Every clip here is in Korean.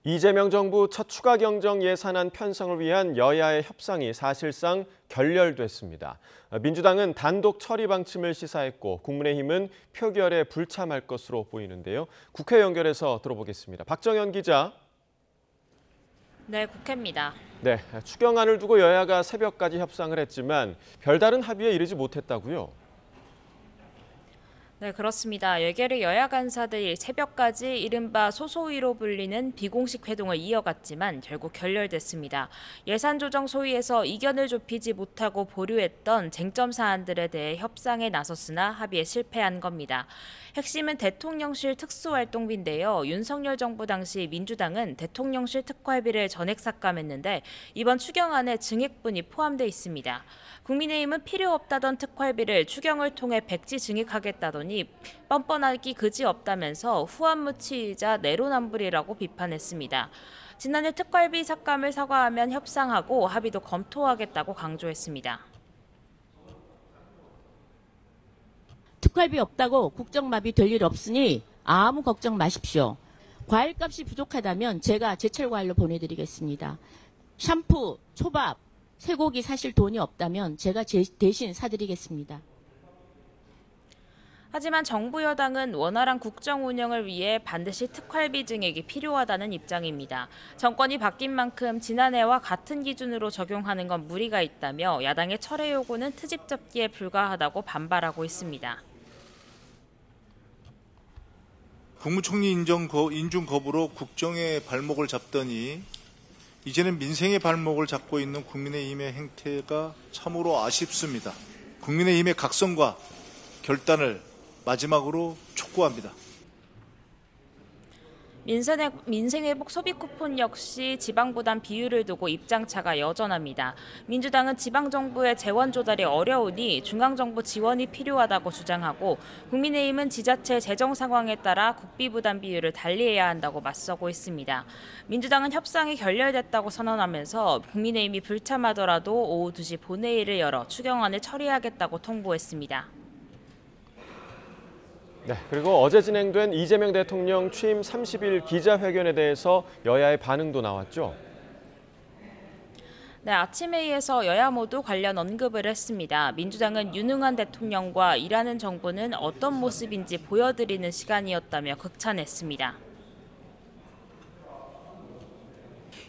이재명 정부 첫 추가 경정 예산안 편성을 위한 여야의 협상이 사실상 결렬됐습니다. 민주당은 단독 처리 방침을 시사했고 국민의힘은 표결에 불참할 것으로 보이는데요. 국회 연결해서 들어보겠습니다. 박정현 기자. 네, 국회입니다. 네, 추경안을 두고 여야가 새벽까지 협상을 했지만 별다른 합의에 이르지 못했다고요? 네, 그렇습니다. 외교리 여야 간사들이 새벽까지 이른바 소소위로 불리는 비공식 회동을 이어갔지만 결국 결렬됐습니다. 예산조정 소위에서 이견을 좁히지 못하고 보류했던 쟁점 사안들에 대해 협상에 나섰으나 합의에 실패한 겁니다. 핵심은 대통령실 특수활동비인데요. 윤석열 정부 당시 민주당은 대통령실 특활비를 전액 삭감했는데 이번 추경안에 증액분이 포함돼 있습니다. 국민의힘은 필요 없다던 특활비를 추경을 통해 백지 증액하겠다더니 뻔뻔하기 그지없다면서 후한무치이자 내로남불이라고 비판했습니다. 지난해 특활비 삭감을 사과하면 협상하고 합의도 검토하겠다고 강조했습니다. 특활비 없다고 국정마비 될 일 없으니 아무 걱정 마십시오. 과일값이 부족하다면 제가 제철과일로 보내드리겠습니다. 샴푸, 초밥, 쇠고기 사실 돈이 없다면 제가 대신 사드리겠습니다. 하지만 정부 여당은 원활한 국정 운영을 위해 반드시 특활비 증액이 필요하다는 입장입니다. 정권이 바뀐 만큼 지난해와 같은 기준으로 적용하는 건 무리가 있다며 야당의 철회 요구는 트집 잡기에 불과하다고 반발하고 있습니다. 국무총리 인준 거부로 국정의 발목을 잡더니 이제는 민생의 발목을 잡고 있는 국민의힘의 행태가 참으로 아쉽습니다. 국민의힘의 각성과 결단을 마지막으로 촉구합니다. 민생회복 소비 쿠폰 역시 지방부담 비율을 두고 입장차가 여전합니다. 민주당은 지방정부의 재원 조달이 어려우니 중앙정부 지원이 필요하다고 주장하고 국민의힘은 지자체 재정 상황에 따라 국비부담 비율을 달리해야 한다고 맞서고 있습니다. 민주당은 협상이 결렬됐다고 선언하면서 국민의힘이 불참하더라도 오후 2시 본회의를 열어 추경안을 처리하겠다고 통보했습니다. 네, 그리고 어제 진행된 이재명 대통령 취임 30일 기자회견에 대해서 여야의 반응도 나왔죠. 네, 아침 회의에서 여야 모두 관련 언급을 했습니다. 민주당은 유능한 대통령과 일하는 정부는 어떤 모습인지 보여드리는 시간이었다며 극찬했습니다.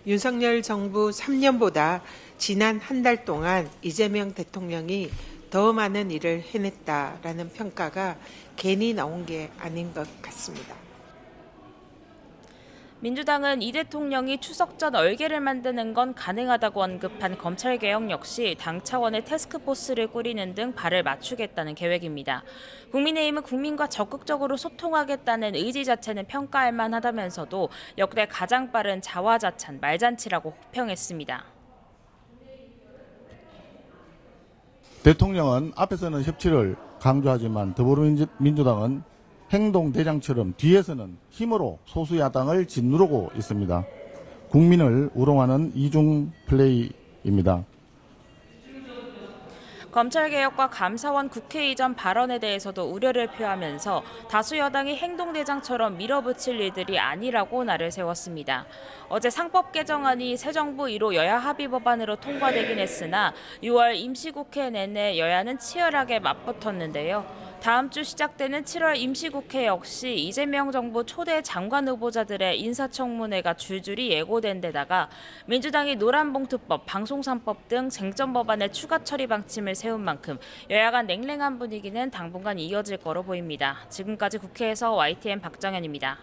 윤석열 정부 3년보다 지난 한 달 동안 이재명 대통령이 더 많은 일을 해냈다라는 평가가 괜히 나온 게 아닌 것 같습니다. 민주당은 이 대통령이 추석 전 얼개를 만드는 건 가능하다고 언급한 검찰개혁 역시 당 차원의 태스크포스를 꾸리는 등 발을 맞추겠다는 계획입니다. 국민의힘은 국민과 적극적으로 소통하겠다는 의지 자체는 평가할 만하다면서도 역대 가장 빠른 자화자찬, 말잔치라고 호평했습니다. 대통령은 앞에서는 협치를 강조하지만 더불어민주당은 행동대장처럼 뒤에서는 힘으로 소수야당을 짓누르고 있습니다. 국민을 우롱하는 이중 플레이입니다. 검찰개혁과 감사원 국회 이전 발언에 대해서도 우려를 표하면서 다수 여당이 행동대장처럼 밀어붙일 일들이 아니라고 날을 세웠습니다. 어제 상법 개정안이 새 정부 1호 여야 합의 법안으로 통과되긴 했으나 6월 임시국회 내내 여야는 치열하게 맞붙었는데요. 다음 주 시작되는 7월 임시국회 역시 이재명 정부 초대 장관 후보자들의 인사청문회가 줄줄이 예고된 데다가 민주당이 노란봉투법, 방송산법 등 쟁점 법안의 추가 처리 방침을 세운 만큼 여야 간 냉랭한 분위기는 당분간 이어질 거로 보입니다. 지금까지 국회에서 YTN 박정현입니다.